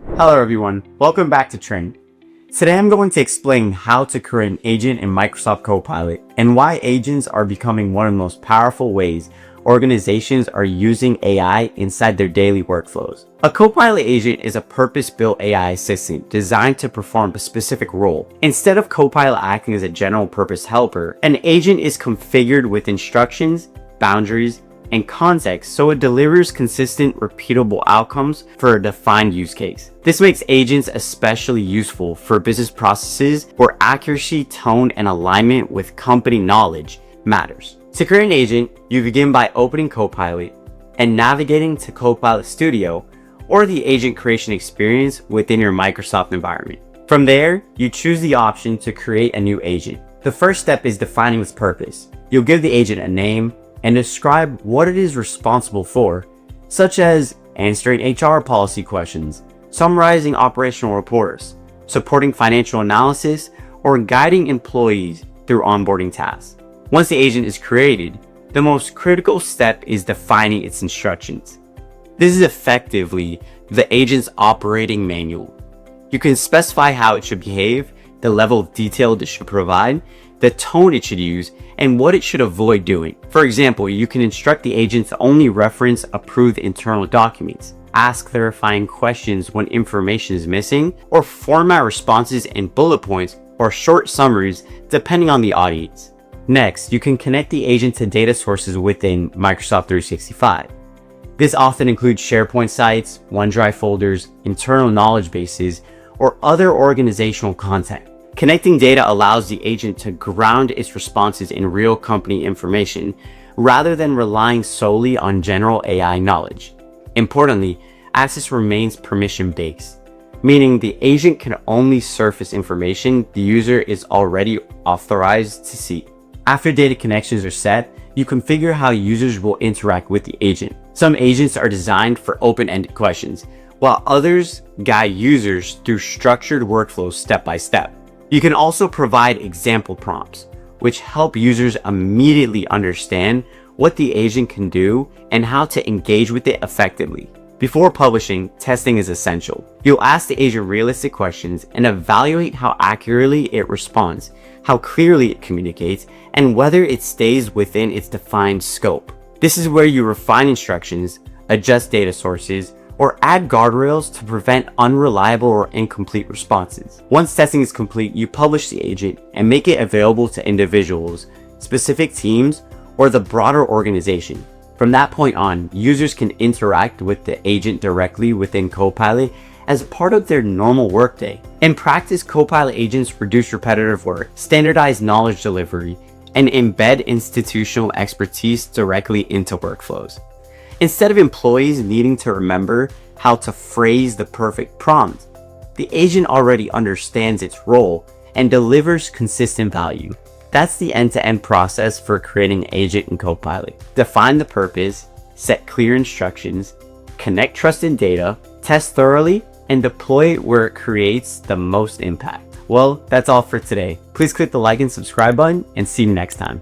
Hello everyone, welcome back to Train. Today I'm going to explain how to create an agent in Microsoft Copilot and why agents are becoming one of the most powerful ways organizations are using AI inside their daily workflows. A Copilot agent is a purpose-built AI assistant designed to perform a specific role. Instead of Copilot acting as a general-purpose helper, an agent is configured with instructions, boundaries, and context so it delivers consistent, repeatable outcomes for a defined use case. This makes agents especially useful for business processes where accuracy, tone, and alignment with company knowledge matters. To create an agent, you begin by opening Copilot and navigating to Copilot Studio or the agent creation experience within your Microsoft environment. From there, you choose the option to create a new agent. The first step is defining its purpose. You'll give the agent a name and describe what it is responsible for, such as answering HR policy questions, summarizing operational reports, supporting financial analysis, or guiding employees through onboarding tasks. Once the agent is created, the most critical step is defining its instructions. This is effectively the agent's operating manual. You can specify how it should behave, the level of detail it should provide, the tone it should use, and what it should avoid doing. For example, you can instruct the agent to only reference approved internal documents, ask clarifying questions when information is missing, or format responses in bullet points or short summaries depending on the audience. Next, you can connect the agent to data sources within Microsoft 365. This often includes SharePoint sites, OneDrive folders, internal knowledge bases, or other organizational content. Connecting data allows the agent to ground its responses in real company information rather than relying solely on general AI knowledge. Importantly, access remains permission-based, meaning the agent can only surface information the user is already authorized to see. After data connections are set, you configure how users will interact with the agent. Some agents are designed for open-ended questions, while others guide users through structured workflows step by step. You can also provide example prompts, which help users immediately understand what the agent can do and how to engage with it effectively. Before publishing, testing is essential. You'll ask the agent realistic questions and evaluate how accurately it responds, how clearly it communicates, and whether it stays within its defined scope. This is where you refine instructions, adjust data sources, or add guardrails to prevent unreliable or incomplete responses. Once testing is complete, you publish the agent and make it available to individuals, specific teams, or the broader organization. From that point on, users can interact with the agent directly within Copilot as part of their normal workday. In practice, Copilot agents reduce repetitive work, standardize knowledge delivery, and embed institutional expertise directly into workflows. Instead of employees needing to remember how to phrase the perfect prompt, the agent already understands its role and delivers consistent value. That's the end-to-end process for creating an agent in Copilot. Define the purpose, set clear instructions, connect trusted data, test thoroughly, and deploy it where it creates the most impact. Well, that's all for today. Please click the like and subscribe button and see you next time.